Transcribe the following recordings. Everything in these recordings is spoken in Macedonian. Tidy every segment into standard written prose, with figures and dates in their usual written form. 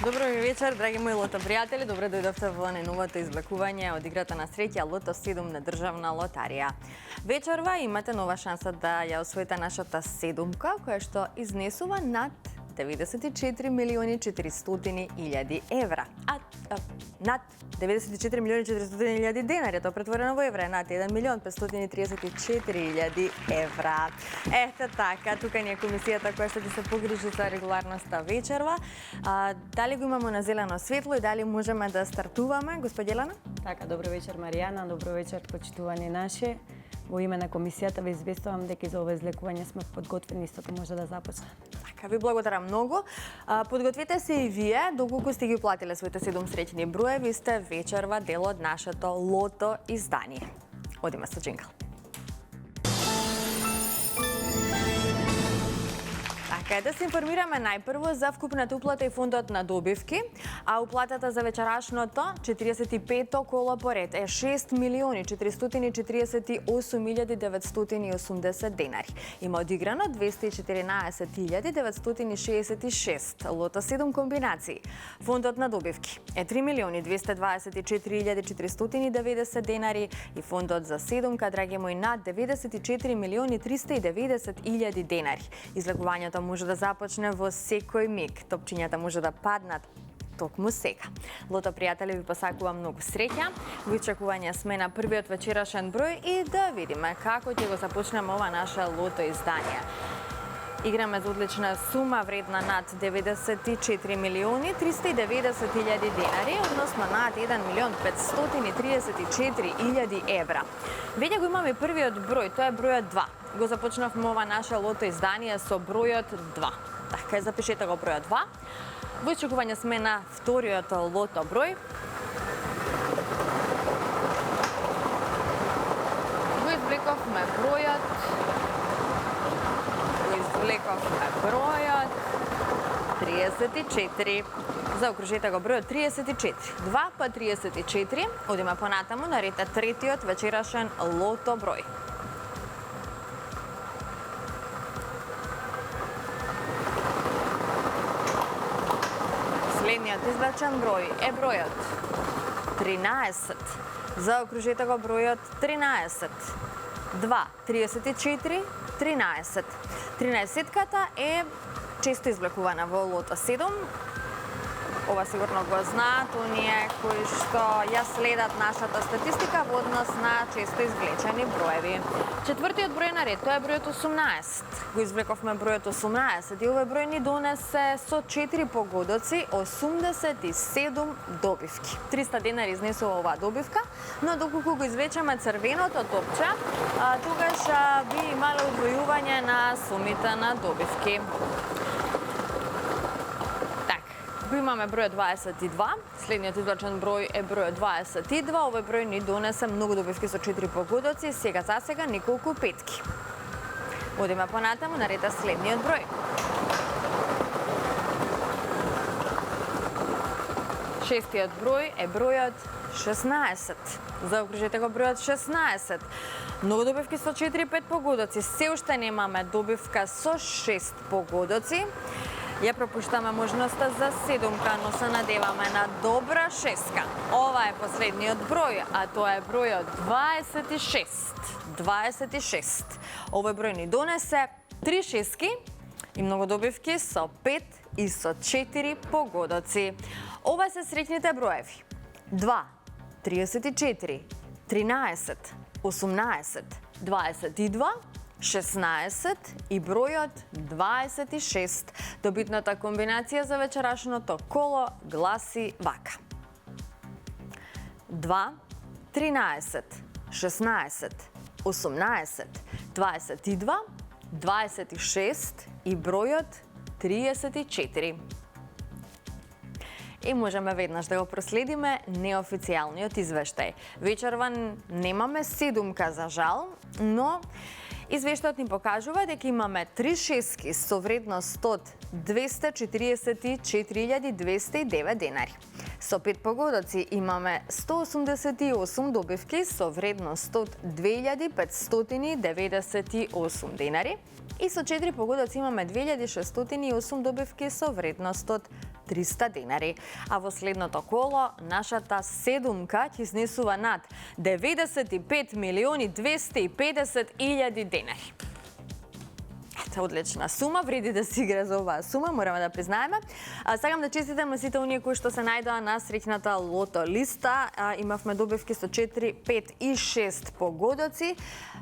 Добро вечер, драги мои лото пријатели. Добре дојдовте во најновото извлекување од играта на среќа Лото 7 на државна лотарија. Вечерва имате нова шанса да ја освоите нашата седумка, која што изнесува над 94 милиони 400.000 евра. Над 94 милиони 400.000 денари, тоа претворено во евра, над 1 милион 534.000 евра. Ете така, тука ни е комисијата која што ќе се погрижи за регуларноста вечерва. Дали го имаме на зелено светло и дали можеме да стартуваме, господи Елена? Така, добро вечер Маријана, добро вечер почитувани наши. Во име на комисијата ви известувам дека за ова излекување сме подготвени, истото може да започне. Така, ви благодарам многу. Подгответе се и вие, доколку сте ги уплатиле своите 7 среќни броеви, сте вечерва дел од нашето лото издание. Одиме со джингл. Така, да се информираме најпрво за вкупната уплата и фондот на добивки, а уплатата за вечерашното 45-то коло поред е 6 милиони 448.980 денари. Има одиграно 214.966 лото 7 комбинации. Фондот на добивки е 3 милиони 224.490 денари и фондот за седумка, драги мои, над 94 милиони 390.000 денари. Излекувањето може да започне во секој миг. Топчињата може да паднат токму сега. Лото пријатели, ви посакувам многу среќа. Во очекување сме на првиот вечерашен број и да видиме како ќе го започнеме ова наше лото издание. Играме за одлична сума вредна над 94 милиони 390.000 денари, односно над 1 милион 534.000 евра. Веќе го имаме првиот број, тоа е бројот 2. Го започнавме ова наше лото издание со бројот 2. Така, запишете го бројот 2. Во очекување сме на вториот лото број. Го извлековме бројот 34. Заокружете го бројот 34. 2 па 34. Одиме понатаму на ред третиот вечерашен лото број. Следниот извлечен број е бројот 13. Заокружете го бројот 13. 2, 34, 13. 13-ката е често извлекувана во лото 7. Ова сигурно го знаат оние кои што ја следат нашата статистика во однос на често извлечени броеви. Четвртиот број на ред, тоа е бројот 18. Го извлековме бројот 18 и овој број ни донесе со 4 погодоци 87 добивки. 300 денари изнесува оваа добивка, но доколку го извлечеме црвеното топче, тогаш би имале удвојување на сумите на добивки. Имаме бројот 22, следниот извлечен број е бројот 22, овој број ни донесе многу добивки со 4 погодоци, сега за сега неколку петки. Одиме понатаму на ред следниот број. Шестиот број е бројот 16. Заокружете го бројот 16. Многу добивки со 4-5 погодоци, се уште немаме добивка со 6 погодоци. Ја пропуштаме можноста за седумка, но се надеваме на добра шеска. Ова е последниот број, а тоа е бројот 26. 26. Овој број ни донесе 3 шески и многу добивки со 5 и со 4 погодоци. Ова се среќните броеви. 2, 34, 13, 18, 22, 16 и бројот 26. Добитната комбинација за вечерашното коло гласи вака. 2, 13, 16, 18, 22, 26 и бројот 34. И можеме веднаш да го проследиме неофицијалниот извештај. Вечерва немаме седумка за жал, но извештајот ни покажува дека имаме 3 шески со вредност од 244.209 денари. Со 5 погодоци имаме 188 добивки со вредност од 2.598 денари и со 4 погодоци имаме 2.608 добивки со вредност од 300 денари. А во следното коло, нашата седумка ќе изнесува над 95.250.000 денари. Одлична сума, вреди да се игра за оваа сума, мораме да признаеме. Сакам да честитам на сите оние кои што се најдоа на среќната лото листа. Имавме добивки со 4, 5 и 6 погодоци.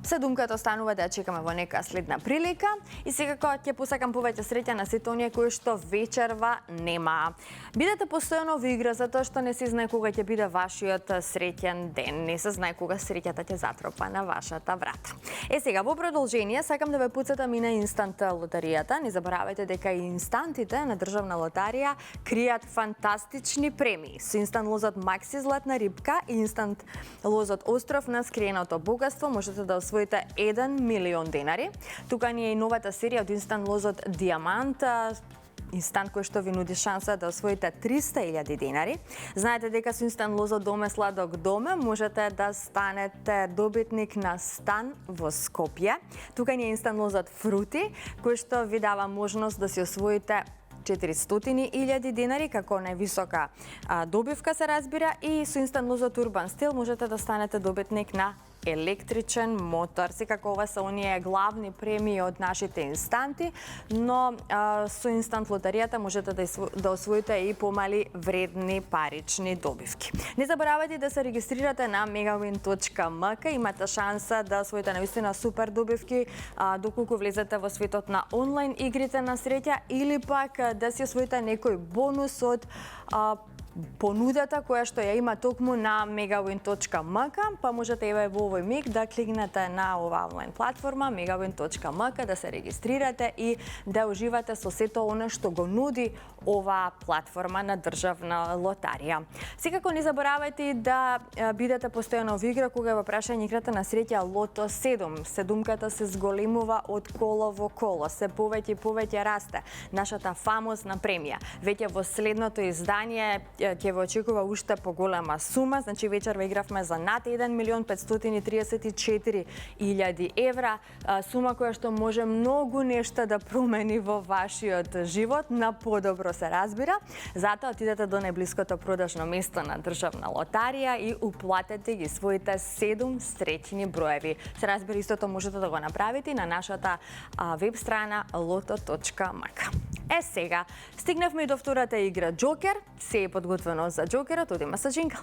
Седумката останува да ја чекаме во нека следна прилика. И секако ќе посакам повеќе среќа на сите оние кои што вечерва немаа. Бидете постојано во игра, затоа што не се знае кога ќе биде вашиот среќен ден. Не се знае кога среќата ќе затропа на вашата врата. Сега, во продолжение, сакам да ве потсетам и на Инстант лотаријата. Не заборавајте дека и инстантите на државна лотарија кријат фантастични премии. Со инстант лозот Макси Златна рибка и инстант лозот Остров на скриеното богатство можете да освоите 1 милион денари. Тука ни е и новата серија од инстант лозот Диамант, инстант кој што ви нуди шанса да освоите 300.000 денари. Знаете дека со инстант лозот Доме Сладок Доме можете да станете добитник на стан во Скопје. Тука ни е инстант лозот Фрути, кој што ви дава можност да си освоите 400.000 денари како највисока добивка, се разбира, и со инстант лозот Урбан Стил можете да станете добитник на електричен мотор. Секако ова се оние главни премии од нашите инстанти, но со инстант лотаријата можете да освоите и помали вредни парични добивки. Не заборавајте да се регистрирате на megawin.mk, имате шанса да освоите навистина супер добивки доколку влезете во светот на онлайн игрите на среќа или пак да си освоите некој бонус од понудата која што ја има токму на megawin.mk, па можете еве во овој миг да кликнете на оваа онлайн платформа megawin.mk, да се регистрирате и да уживате со сето она што го нуди оваа платформа на државна лотарија. Секако не заборавајте да бидете постојано во игра кога е во прашање играта на среќа Лото 7. Седумката се зголемува од коло во коло, се повеќе и повеќе расте нашата фамозна премија. Веќе во следното издание ќе ве очекува уште поголема сума, значи вечерва игравме за над 1.534.000 евра, сума која што може многу нешто да промени во вашиот живот на подобро, се разбира. Затоа отидете до најблиското продажно место на државна лотарија и уплатете ги своите 7 среќни броеви. Се разбира, истото можете да го направите на нашата веб страна loto.mk. Сега, стигнавме и до втората игра Джокер. Се е подготвено за Джокерот, одиме со джингл.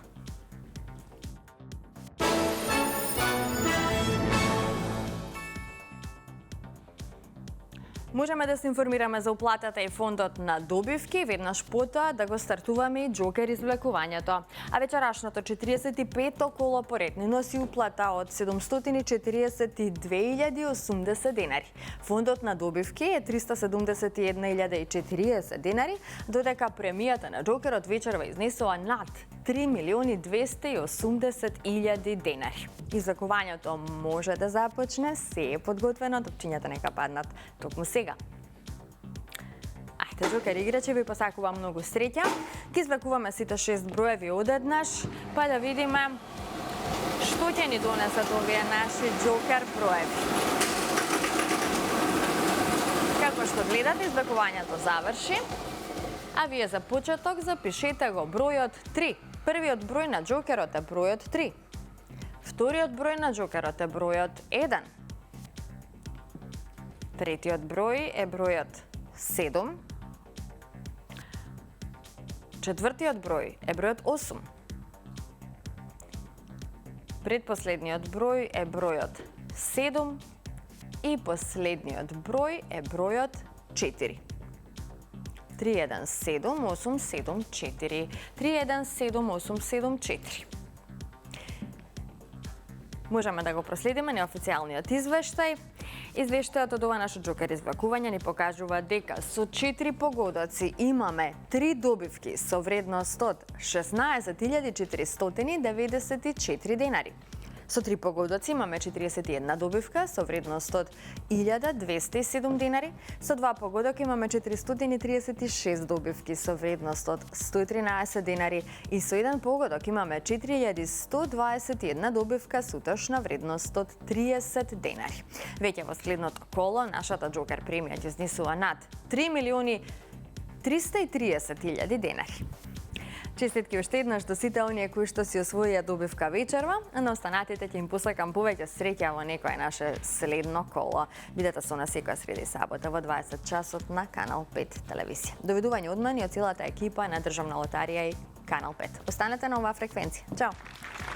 Можеме да се информираме за уплатата и фондот на добивки, веднаш потоа да го стартуваме и Джокер извлекувањето. А вечерашното 45-то коло поред ни носи уплата од 742.080 денари. Фондот на добивки е 371.040 денари, додека премијата на Джокерот вечерва изнесува над 3.280.000 денари. Извлекувањето може да започне, се е подготвено, топчињата нека паднат токму сега. Ајде, Джокер играчи, ви посакувам многу среќа. Ки извлекуваме сите 6 броеви одеднаш, па да видиме што ќе ни донесат овие наши Джокер броеви. Како што гледате, извлекувањето заврши, а вие за почеток запишете го бројот 3. Првиот број на Джокерот е бројот 3. Вториот број на Джокерот е бројот 1. Третиот број е бројот 7. Четвртиот број е бројот 8. Предпоследниот број е бројот 7 и последниот број е бројот 4. 317874. 317874. Можеме да го проследиме неофицијалниот извештај. Извештајот од ова наше Джокер извлекување ни покажува дека со 4 погодоци имаме 3 добивки со вредност од 16.494 денари. Со 3 погодоци имаме 41 добивка со вредност од 1.207 денари. Со 2 погодоки имаме 436 добивки со вредност од 113 денари. И со 1 погодок имаме 4121 добивка со утошна вредност од 30 денари. Веќе во следното коло нашата Джокер премија ќе изнесува над 3.300.000 330.000 денари. Честитки уште еднаш до сите оние кои што си освоија добивка вечерва, а на останатите ќе им посакам повеќе среќа во некое наше следно коло. Бидете со нас секоја среда и сабота во 20 часот на Канал 5 телевизија. Довидување од мене и од целата екипа на Државна лотарија и Канал 5. Останете на оваа фреквенција. Чао!